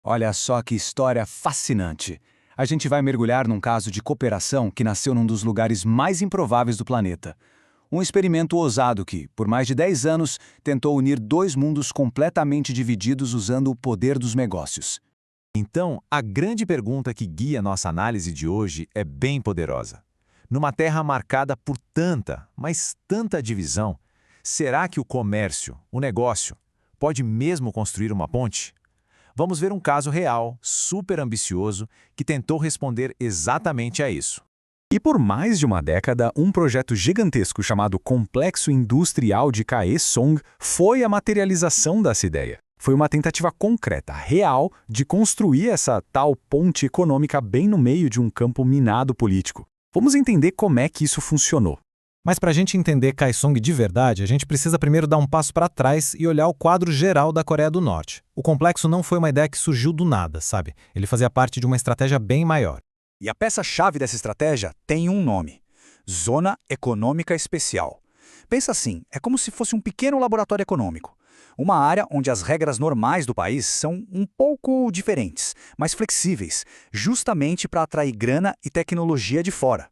Olha só que história fascinante. A gente vai mergulhar num caso de cooperação que nasceu num dos lugares mais improváveis do planeta. Um experimento ousado que, por mais de 10 anos, tentou unir dois mundos completamente divididos usando o poder dos negócios. Então, a grande pergunta que guia nossa análise de hoje é bem poderosa. Numa terra marcada por tanta, mas tanta divisão, será que o comércio, o negócio, pode mesmo construir uma ponte? Vamos ver um caso real, super ambicioso, que tentou responder exatamente a isso. E por mais de uma década, um projeto gigantesco chamado Complexo Industrial de Kaesong foi a materialização dessa ideia. Foi uma tentativa concreta, real, de construir essa tal ponte econômica bem no meio de um campo minado político. Vamos entender como é que isso funcionou. Mas para a gente entender Kaesong de verdade, a gente precisa primeiro dar um passo para trás e olhar o quadro geral da Coreia do Norte. O complexo não foi uma ideia que surgiu do nada, sabe? Ele fazia parte de uma estratégia bem maior. E a peça-chave dessa estratégia tem um nome: Zona Econômica Especial. Pensa assim, é como se fosse um pequeno laboratório econômico. Uma área onde as regras normais do país são um pouco diferentes, mais flexíveis, justamente para atrair grana e tecnologia de fora.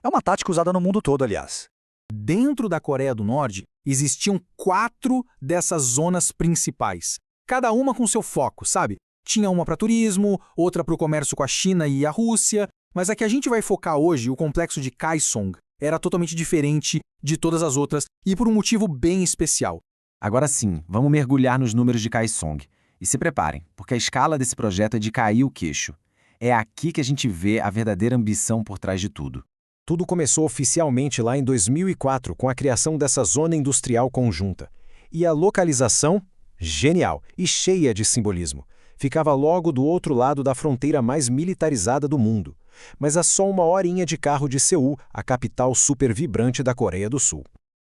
É uma tática usada no mundo todo, aliás. Dentro da Coreia do Norte, existiam 4 dessas zonas principais, cada uma com seu foco, sabe? Tinha uma para turismo, outra para o comércio com a China e a Rússia, mas a que a gente vai focar hoje, o complexo de Kaesong, era totalmente diferente de todas as outras e por um motivo bem especial. Agora sim, vamos mergulhar nos números de Kaesong. E se preparem, porque a escala desse projeto é de cair o queixo. É aqui que a gente vê a verdadeira ambição por trás de tudo. Tudo começou oficialmente lá em 2004, com a criação dessa zona industrial conjunta. E a localização? Genial e cheia de simbolismo. Ficava logo do outro lado da fronteira mais militarizada do mundo. Mas a só uma horinha de carro de Seul, a capital super vibrante da Coreia do Sul.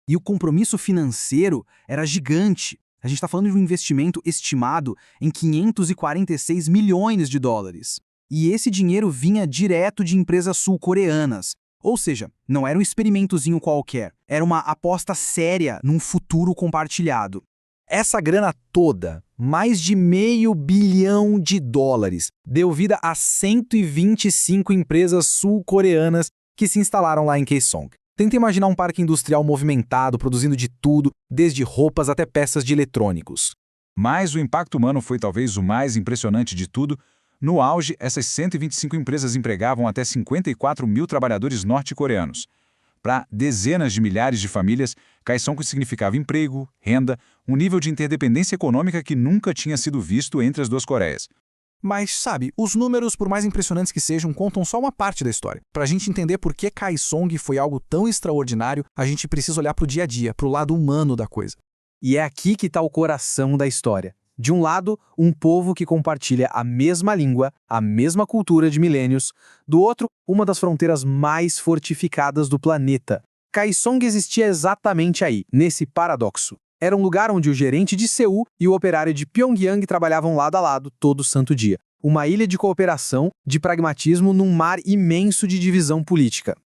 E o compromisso financeiro era gigante. A gente está falando de um investimento estimado em 546 milhões de dólares. E esse dinheiro vinha direto de empresas sul-coreanas. Ou seja, não era um experimentozinho qualquer, era uma aposta séria num futuro compartilhado. Essa grana toda, mais de $500 bilhão, deu vida a 125 empresas sul-coreanas que se instalaram lá em Kaesong. Tenta imaginar um parque industrial movimentado, produzindo de tudo, desde roupas até peças de eletrônicos. Mas o impacto humano foi talvez o mais impressionante de tudo. No auge, essas 125 empresas empregavam até 54 mil trabalhadores norte-coreanos. Para dezenas de milhares de famílias, Kaesong significava emprego, renda, um nível de interdependência econômica que nunca tinha sido visto entre as duas Coreias. Mas, sabe, os números, por mais impressionantes que sejam, contam só uma parte da história. Para a gente entender por que Kaesong foi algo tão extraordinário, a gente precisa olhar para o dia a dia, para o lado humano da coisa. E é aqui que está o coração da história. De um lado, um povo que compartilha a mesma língua, a mesma cultura de milênios. Do outro, uma das fronteiras mais fortificadas do planeta. Kaesong existia exatamente aí, nesse paradoxo. Era um lugar onde o gerente de Seul e o operário de Pyongyang trabalhavam lado a lado todo santo dia. Uma ilha de cooperação, de pragmatismo num mar imenso de divisão política.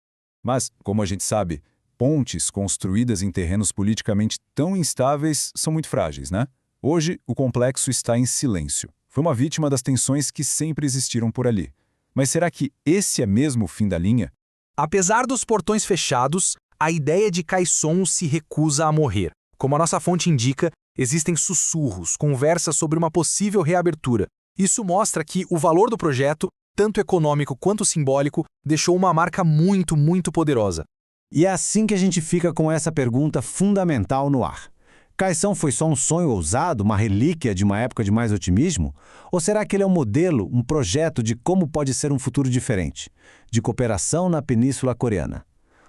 Mas, como a gente sabe, pontes construídas em terrenos politicamente tão instáveis são muito frágeis, né? Hoje, o complexo está em silêncio. Foi uma vítima das tensões que sempre existiram por ali. Mas será que esse é mesmo o fim da linha? Apesar dos portões fechados, a ideia de Kaesong se recusa a morrer. Como a nossa fonte indica, existem sussurros, conversas sobre uma possível reabertura. Isso mostra que o valor do projeto, tanto econômico quanto simbólico, deixou uma marca muito, muito poderosa. E é assim que a gente fica com essa pergunta fundamental no ar. Kaesong foi só um sonho ousado, uma relíquia de uma época de mais otimismo? Ou será que ele é um modelo, um projeto de como pode ser um futuro diferente, de cooperação na Península Coreana?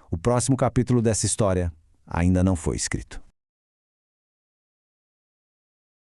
O próximo capítulo dessa história ainda não foi escrito.